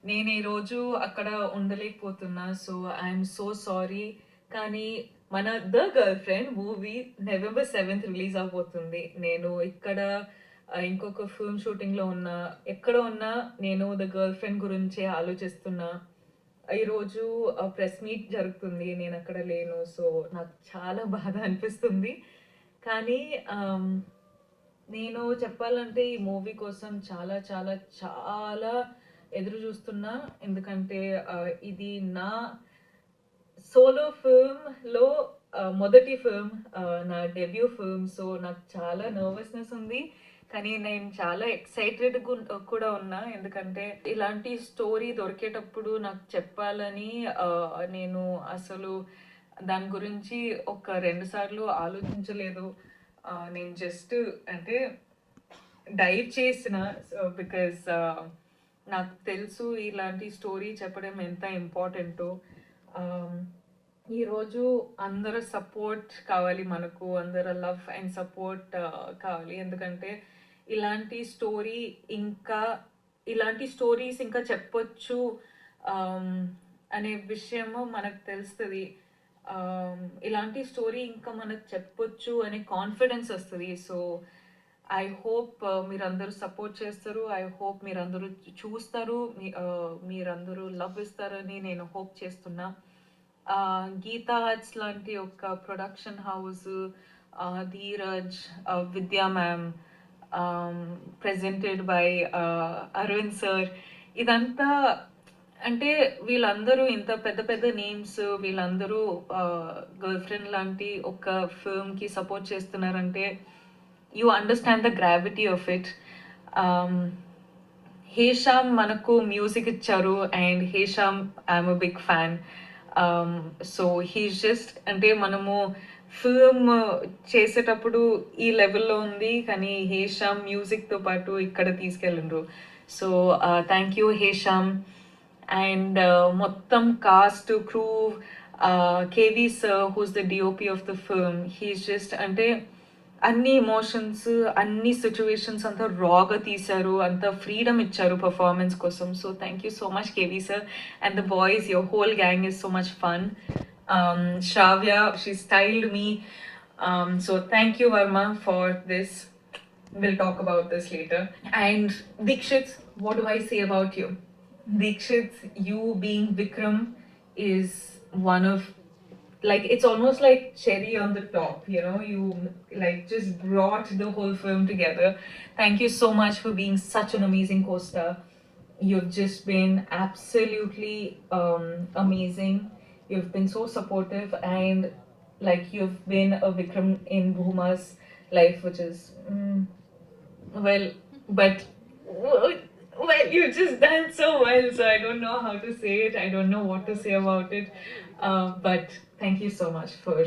నేను ఈరోజు అక్కడ ఉండలేకపోతున్నా. So, I'm so sorry. కానీ మన 'the girlfriend' movie November 7థ్ రిలీజ్ అవ్వబోతుంది. నేను ఇక్కడ ఇంకొక ఫిల్మ్ షూటింగ్‌లో ఉన్నా. ఎక్కడ ఉన్నా నేను 'ద గర్ల్ ఫ్రెండ్' గురించే ఆలోచిస్తున్నా. ఈరోజు ప్రెస్ మీట్ జరుగుతుంది. నేనక్కడ లేను. సో, నాకు చాలా బాధ అనిపిస్తుంది. కానీ నేను చెప్పాలంటే ఈ మూవీ కోసం చాలా చాలా చాలా ఎదురు చూస్తున్నా. ఎందుకంటే ఇది నా సోలో ఫిల్మ్‌లో మొదటి ఫిల్మ్, నా డెబ్యూ ఫిల్మ్. సో, నాకు చాలా నర్వస్‌నెస్ ఉంది. కానీ నేను చాలా ఎక్సైటెడ్ కూడా ఉన్నా. ఎందుకంటే ఇలాంటి స్టోరీ దొరికేటప్పుడు నాకు చెప్పాలని నేను అసలు దాని గురించి ఒక 2 సార్లు ఆలోచించలేదు. నేను జస్ట్ అంటే డైవ్ చేసిన. బికాజ్ నాకు తెలుసు ఇలాంటి స్టోరీ చెప్పడం ఎంత ఇంపార్టెంటో. ఈరోజు అందరి సపోర్ట్ కావాలి మనకు. అందరి లవ్ అండ్ సపోర్ట్ కావాలి. ఎందుకంటే ఇలాంటి స్టోరీస్ ఇంకా చెప్పొచ్చు అనే విషయము మనకు తెలుస్తుంది. ఇలాంటి స్టోరీ ఇంకా మనకు చెప్పొచ్చు అనే కాన్ఫిడెన్స్ వస్తుంది. సో, ఐ హోప్ మీరందరూ సపోర్ట్ చేస్తారు. ఐ హోప్ మీరందరూ చూస్తారు. మీరందరూ లవ్ ఇస్తారని నేను హోప్ చేస్తున్నా. గీతా ఆర్ట్స్ లాంటి ఒక production house, Dheeraj, Vidya ma'am, presented by Arvind sir, ఇదంతా అంటే వీళ్ళందరూ ఇంత పెద్ద పెద్ద నేమ్స్, వీళ్ళందరూ గర్ల్ ఫ్రెండ్ లాంటి ఒక ఫిల్మ్కి సపోర్ట్ చేస్తున్నారంటే you understand the gravity of it. Hesham మనకు మ్యూజిక్ ఇచ్చారు and Hesham I'm a big fan. So he's just అంటే మనము ఫిల్మ్ చేసేటప్పుడు ఈ లెవెల్లో ఉంది, కానీ హేషామ్ మ్యూజిక్తో పాటు ఇక్కడ తీసుకెళ్ళిండ్రు. So thank you Hesham. And మొత్తం cast, crew, KV sir who's the DOP of the film, he's just అంటే అన్ని ఎమోషన్స్, అన్ని సిచ్యువేషన్స్ అంతా రాగా తీశారు. అంత ఫ్రీడమ్ ఇచ్చారు పర్ఫార్మెన్స్ కోసం. So thank you so much KV sir. And the boys, your whole gang is so much fun. Shravya, she styled me. So thank you Varma for this. We'll talk about this later. And Dikshit, what do I say about you? Dikshit, you being Vikram is one of, like, it's almost like cherry on the top, you know. You like just brought the whole film together. Thank you so much for being such an amazing co-star. You've just been absolutely amazing. You've been so supportive, and like you've been a Vikram in Bhuma's life, which is well, but well, you just done so well. So I don't know how to say it. I don't know what to say about it. But thank you so much for